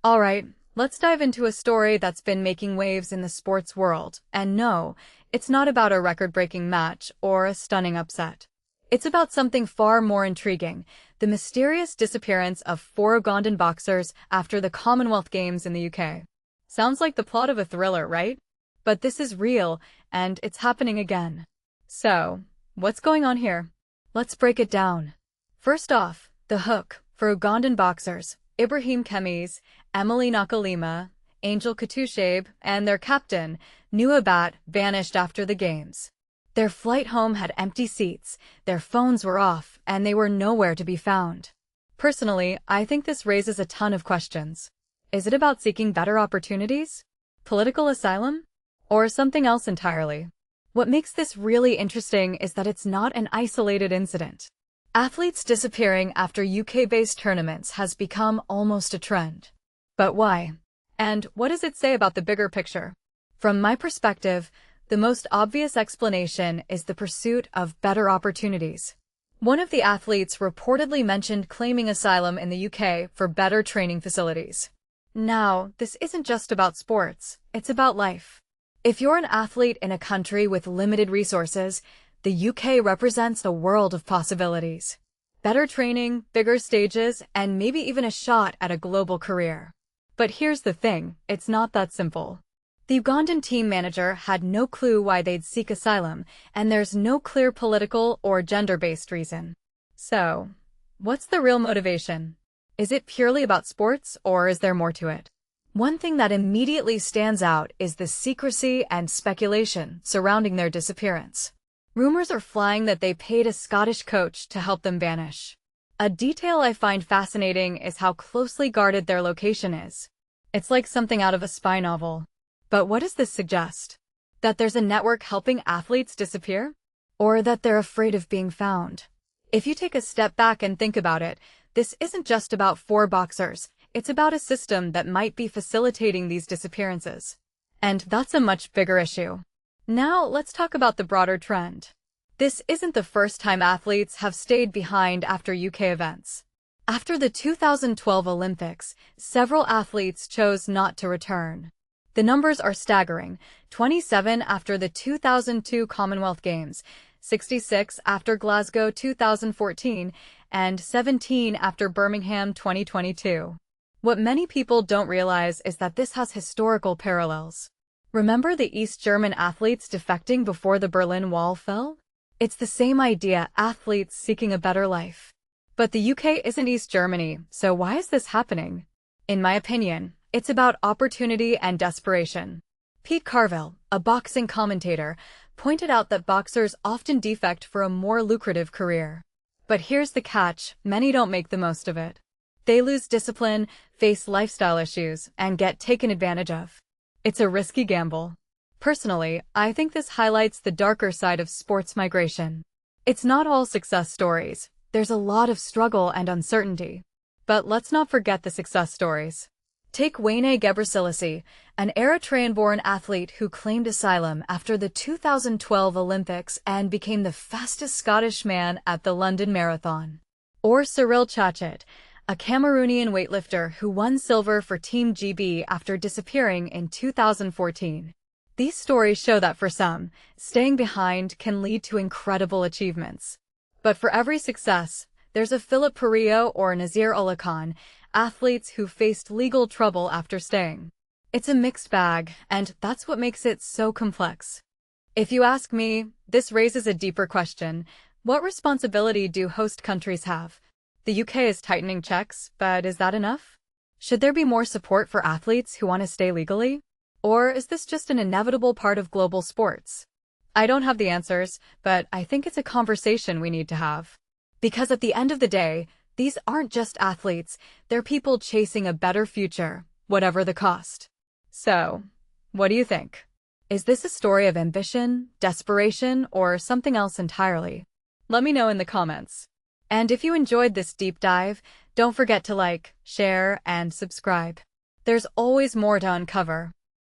Alright, let's dive into a story that's been making waves in the sports world. And no, it's not about a record-breaking match or a stunning upset. It's about something far more intriguing, the mysterious disappearance of four Ugandan boxers after the Commonwealth Games in the UK. Sounds like the plot of a thriller, right? But this is real, and it's happening again. So, what's going on here? Let's break it down. First off, the hook for Ugandan boxers, Ibrahim Kemis, Emily Nakalema, Angel Katushabe, and their captain, Nuhu Batte, vanished after the games. Their flight home had empty seats, their phones were off, and they were nowhere to be found. Personally, I think this raises a ton of questions. Is it about seeking better opportunities? Political asylum? Or something else entirely? What makes this really interesting is that it's not an isolated incident. Athletes disappearing after UK-based tournaments has become almost a trend. But why? And what does it say about the bigger picture? From my perspective, the most obvious explanation is the pursuit of better opportunities. One of the athletes reportedly mentioned claiming asylum in the UK for better training facilities. Now, this isn't just about sports, it's about life. If you're an athlete in a country with limited resources, the UK represents a world of possibilities. Better training, bigger stages, and maybe even a shot at a global career. But here's the thing, it's not that simple. The Ugandan team manager had no clue why they'd seek asylum, and there's no clear political or gender-based reason. So, what's the real motivation? Is it purely about sports, or is there more to it? One thing that immediately stands out is the secrecy and speculation surrounding their disappearance. Rumors are flying that they paid a Scottish coach to help them vanish. A detail I find fascinating is how closely guarded their location is. It's like something out of a spy novel. But what does this suggest? That there's a network helping athletes disappear? Or that they're afraid of being found? If you take a step back and think about it, this isn't just about four boxers, it's about a system that might be facilitating these disappearances. And that's a much bigger issue. Now, let's talk about the broader trend. This isn't the first time athletes have stayed behind after UK events. After the 2012 Olympics, several athletes chose not to return. The numbers are staggering: 27 after the 2002 Commonwealth Games, 66 after Glasgow 2014, and 17 after Birmingham 2022. What many people don't realize is that this has historical parallels. Remember the East German athletes defecting before the Berlin Wall fell? It's the same idea, athletes seeking a better life. But the UK isn't East Germany, so why is this happening? In my opinion, it's about opportunity and desperation. Pete Carville, a boxing commentator, pointed out that boxers often defect for a more lucrative career. But here's the catch, many don't make the most of it. They lose discipline, face lifestyle issues, and get taken advantage of. It's a risky gamble. Personally, I think this highlights the darker side of sports migration. It's not all success stories. There's a lot of struggle and uncertainty. But let's not forget the success stories. Take Wayne Gebrselassie, an Eritrean-born athlete who claimed asylum after the 2012 Olympics and became the fastest Scottish man at the London Marathon. Or Cyril Chachet, a Cameroonian weightlifter who won silver for Team GB after disappearing in 2014. These stories show that for some, staying behind can lead to incredible achievements. But for every success, there's a Philip Perillo or Nazir Ullah Khan, athletes who faced legal trouble after staying. It's a mixed bag, and that's what makes it so complex. If you ask me, this raises a deeper question. What responsibility do host countries have? The UK is tightening checks, but is that enough? Should there be more support for athletes who want to stay legally? Or is this just an inevitable part of global sports? I don't have the answers, but I think it's a conversation we need to have. Because at the end of the day, these aren't just athletes, they're people chasing a better future, whatever the cost. So, what do you think? Is this a story of ambition, desperation, or something else entirely? Let me know in the comments. And if you enjoyed this deep dive, don't forget to like, share, and subscribe. There's always more to uncover.